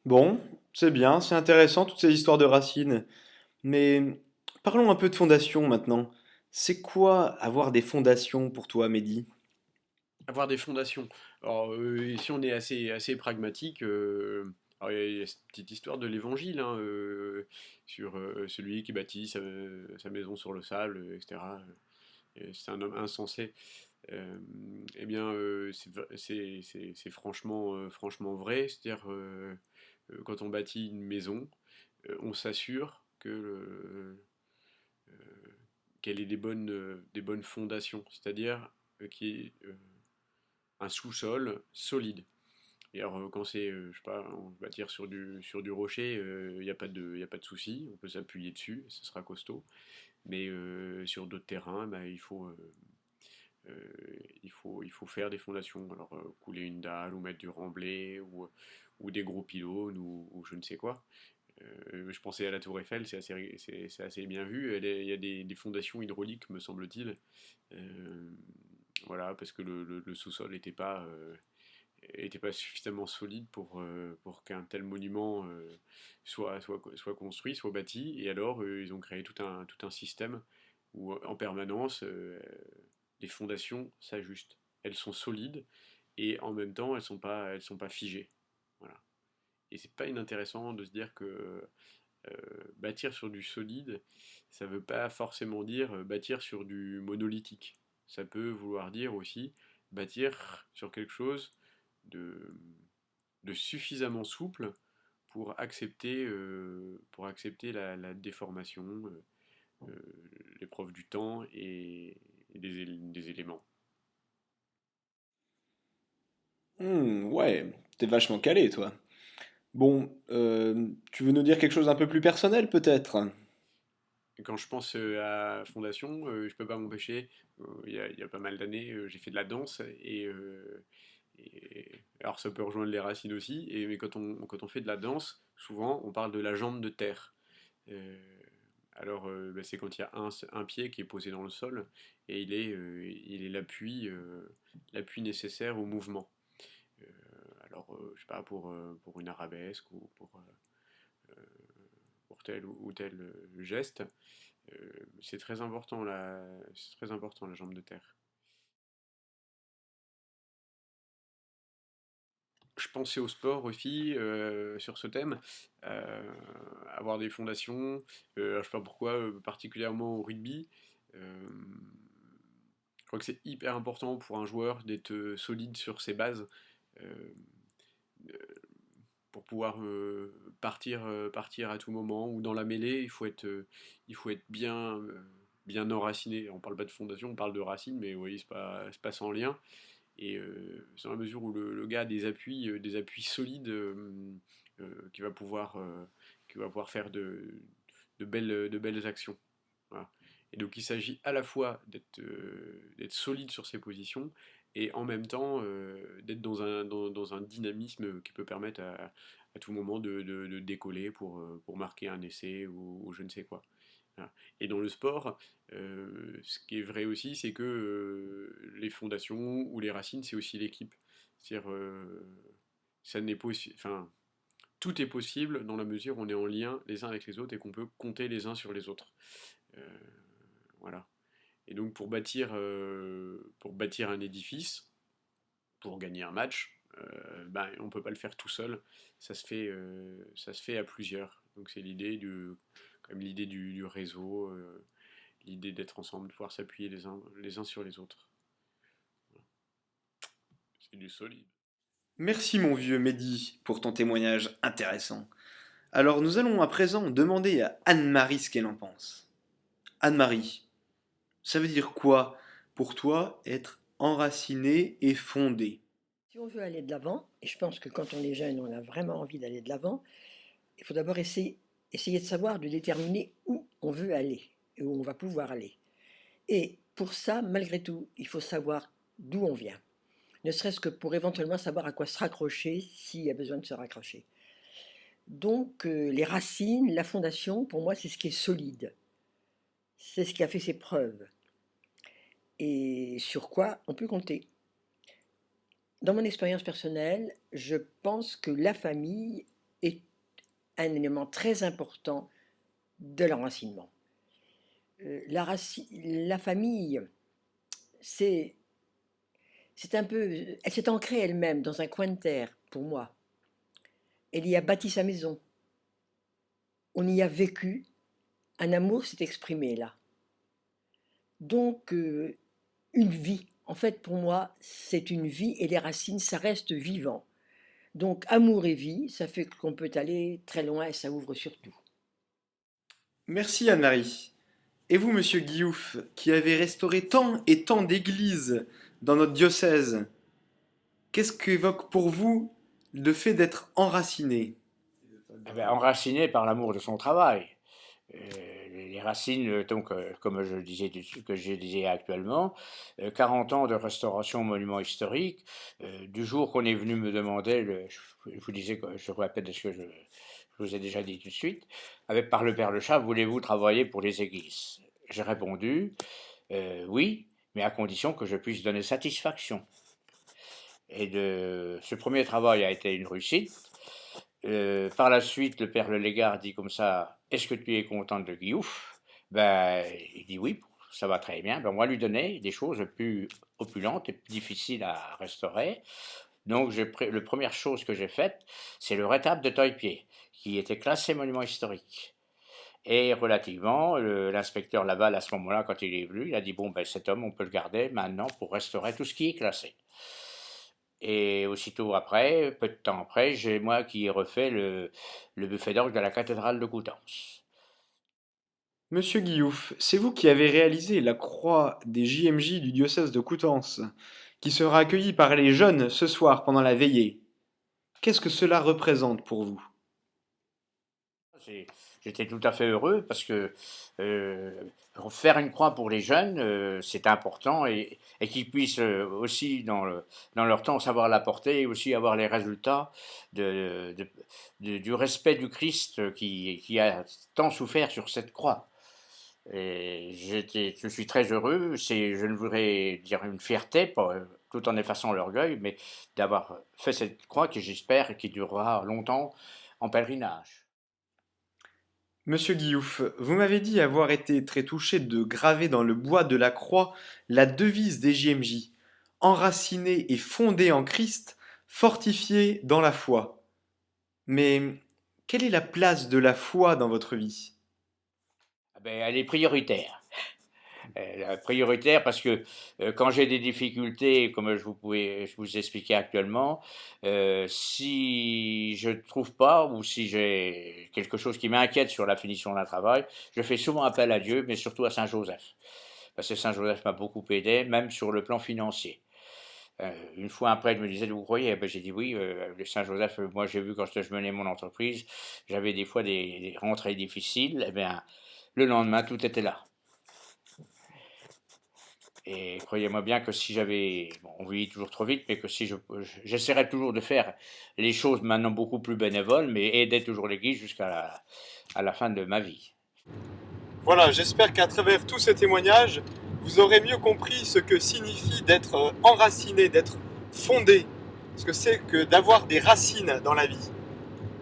Bon, c'est bien, c'est intéressant toutes ces histoires de racines. Mais parlons un peu de fondation maintenant. C'est quoi avoir des fondations pour toi, Mehdi? Avoir des fondations. Alors, ici, on est assez pragmatique. Alors, il y a cette petite histoire de l'évangile, hein, sur celui qui bâtit sa maison sur le sable, etc. C'est un homme insensé. Euh, eh bien, c'est franchement vrai. C'est-à-dire, quand on bâtit une maison, on s'assure qu'elle ait des bonnes fondations. C'est-à-dire qu'il y ait un sous-sol solide. Et alors, quand c'est, je sais pas, on va dire sur du rocher, il n'y a pas y a pas de souci, on peut s'appuyer dessus, ce sera costaud. Mais sur d'autres terrains, bah, il faut faire des fondations. Alors, couler une dalle, ou mettre du remblai, ou des gros pylônes, ou je ne sais quoi. Je pensais à la Tour Eiffel, c'est assez bien vu. Il y a des fondations hydrauliques, me semble-t-il. Euh, voilà, parce que le sous-sol était pas suffisamment solide pour qu'un tel monument soit construit, soit bâti. Et alors, ils ont créé tout un système où, en permanence, les fondations s'ajustent. Elles sont solides et en même temps, elles sont pas figées. Voilà. Et c'est pas inintéressant de se dire que bâtir sur du solide, ça veut pas forcément dire bâtir sur du monolithique. Ça peut vouloir dire aussi bâtir sur quelque chose de, de suffisamment souple pour accepter la déformation, l'épreuve du temps et des éléments. Ouais, t'es vachement calé, toi. Bon, tu veux nous dire quelque chose d'un peu plus personnel, peut-être? Et quand je pense à fondation, je peux pas m'empêcher. Il y a pas mal d'années, j'ai fait de la danse alors ça peut rejoindre les racines aussi. Mais quand on fait de la danse, souvent on parle de la jambe de terre. Euh, bah, c'est quand il y a un pied qui est posé dans le sol et il est l'appui nécessaire au mouvement. Euh, je sais pas, pour une arabesque ou pour tel ou tel geste. C'est très important la jambe de terre. Je pensais au sport aussi sur ce thème, avoir des fondations. Alors, je sais pas pourquoi, particulièrement au rugby. Euh, je crois que c'est hyper important pour un joueur d'être solide sur ses bases euh, euh, pour pouvoir partir à tout moment. Ou dans la mêlée, il faut être bien enraciné. On parle pas de fondation, on parle de racines, mais oui, c'est pas sans lien. Et dans la mesure où le gars a des appuis solides qui va pouvoir faire de belles actions. Voilà. Et donc il s'agit à la fois d'être solide sur ses positions et en même temps d'être dans un dynamisme qui peut permettre à tout moment de décoller pour marquer un essai ou je ne sais quoi. Voilà. Et dans le sport, ce qui est vrai aussi, c'est que les fondations ou les racines, c'est aussi l'équipe. C'est-à-dire, ça n'est enfin, tout est possible dans la mesure où on est en lien les uns avec les autres et qu'on peut compter les uns sur les autres. Euh, voilà. Et donc pour bâtir un édifice, pour gagner un match, ben, on ne peut pas le faire tout seul. Ça se fait à plusieurs. Donc c'est comme l'idée du réseau, l'idée d'être ensemble, de pouvoir s'appuyer les uns sur les autres. C'est du solide. Merci, mon vieux Mehdi, pour ton témoignage intéressant. Alors, nous allons à présent demander à Anne-Marie ce qu'elle en pense. Anne-Marie, ça veut dire quoi pour toi être enraciné et fondé? Si on veut aller de l'avant, et je pense que quand on est jeune, on a vraiment envie d'aller de l'avant, il faut d'abord essayer de savoir, de déterminer où on veut aller et où on va pouvoir aller. Et pour ça, malgré tout, il faut savoir d'où on vient, ne serait-ce que pour éventuellement savoir à quoi se raccrocher s'il y a besoin de se raccrocher. Donc les racines, la fondation, pour moi, c'est ce qui est solide, c'est ce qui a fait ses preuves et sur quoi on peut compter. Dans mon expérience personnelle, je pense que la famille est un élément très important de l'enracinement. La famille, c'est un peu, elle s'est ancrée elle-même dans un coin de terre, pour moi. Elle y a bâti sa maison. On y a vécu. Un amour s'est exprimé là. Donc, une vie. En fait, pour moi, c'est une vie et les racines, ça reste vivant. Donc, amour et vie, ça fait qu'on peut aller très loin et ça ouvre sur tout. Merci Anne-Marie. Et vous, monsieur Guillaume, qui avez restauré tant et tant d'églises dans notre diocèse, qu'est-ce qu'évoque pour vous le fait d'être enraciné? Eh ben, enraciné par l'amour de son travail. Euh, les racines, donc, comme je disais actuellement, 40 ans de restauration au monument historique, du jour qu'on est venu me demander, je vous disais, je vous répète ce que je vous ai déjà dit tout de suite, par le Père Le Chat, voulez-vous travailler pour les églises? J'ai répondu, oui, mais à condition que je puisse donner satisfaction. Et ce premier travail a été une réussite. Par la suite, le père Le Légard dit comme ça, est-ce que tu es content de Guyouf? Ben, il dit oui, ça va très bien. Ben, on va lui donner des choses plus opulentes et plus difficiles à restaurer. Donc, la première chose que j'ai faite, c'est le rétable de Toy-Pied, qui était classé monument historique. Et relativement, l'inspecteur Laval, à ce moment-là, quand il est venu, il a dit, bon, ben, cet homme, on peut le garder maintenant pour restaurer tout ce qui est classé. Et aussitôt après, peu de temps après, j'ai moi qui ai refait le buffet d'orgue de la cathédrale de Coutances. Monsieur Guillaume, c'est vous qui avez réalisé la croix des JMJ du diocèse de Coutances, qui sera accueillie par les jeunes ce soir pendant la veillée. Qu'est-ce que cela représente pour vous? J'étais tout à fait heureux parce que faire une croix pour les jeunes, c'est important et qu'ils puissent aussi, dans leur temps, savoir la porter et aussi avoir les résultats du respect du Christ qui a tant souffert sur cette croix. Et je suis très heureux, je ne voudrais dire une fierté, tout en effaçant l'orgueil, mais d'avoir fait cette croix que j'espère qui durera longtemps en pèlerinage. Monsieur Guillaume, vous m'avez dit avoir été très touché de graver dans le bois de la croix la devise des JMJ, enracinée et fondée en Christ, fortifiée dans la foi. Mais quelle est la place de la foi dans votre vie? Ah ben, elle est prioritaire. Prioritaire parce que quand j'ai des difficultés, comme je vous expliquer actuellement, si je ne trouve pas ou si j'ai quelque chose qui m'inquiète sur la finition d'un travail, je fais souvent appel à Dieu, mais surtout à Saint Joseph. Parce que Saint Joseph m'a beaucoup aidé, même sur le plan financier. Une fois après, il me disait, vous croyez? Ben, j'ai dit oui, le Saint Joseph, moi j'ai vu quand je menais mon entreprise, j'avais des fois des rentrées difficiles, et bien, le lendemain, tout était là. Et croyez-moi bien que si on vit toujours trop vite, mais que si j'essaierai toujours de faire les choses maintenant beaucoup plus bénévoles, mais aider toujours l'Église jusqu'à la fin de ma vie. Voilà, j'espère qu'à travers tous ces témoignages, vous aurez mieux compris ce que signifie d'être enraciné, d'être fondé, ce que c'est que d'avoir des racines dans la vie.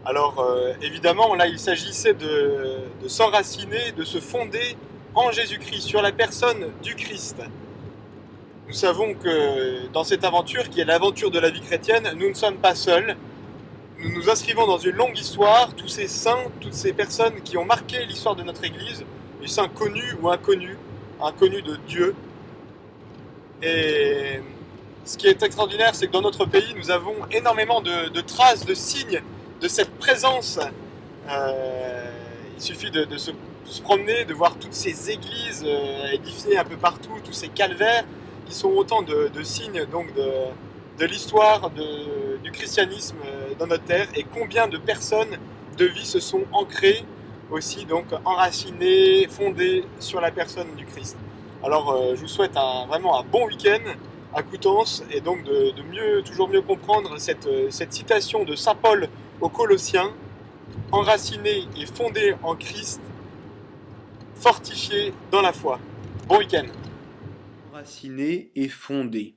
Alors évidemment, là il s'agissait de s'enraciner, de se fonder en Jésus-Christ, sur la personne du Christ. Nous savons que dans cette aventure, qui est l'aventure de la vie chrétienne, nous ne sommes pas seuls. Nous nous inscrivons dans une longue histoire, tous ces saints, toutes ces personnes qui ont marqué l'histoire de notre Église, des saints connus ou inconnus, inconnus de Dieu. Et ce qui est extraordinaire, c'est que dans notre pays, nous avons énormément de traces, de signes de cette présence. Il suffit de se promener, de voir toutes ces églises édifiées un peu partout, tous ces calvaires, qui sont autant de signes donc de l'histoire du christianisme dans notre terre, et combien de personnes de vie se sont ancrées aussi, donc enracinées, fondées sur la personne du Christ. Alors je vous souhaite vraiment un bon week-end à Coutances, et donc de toujours mieux comprendre cette citation de saint Paul aux Colossiens: enraciné et fondé en Christ, fortifié dans la foi. Bon week-end. Enraciné et fondé.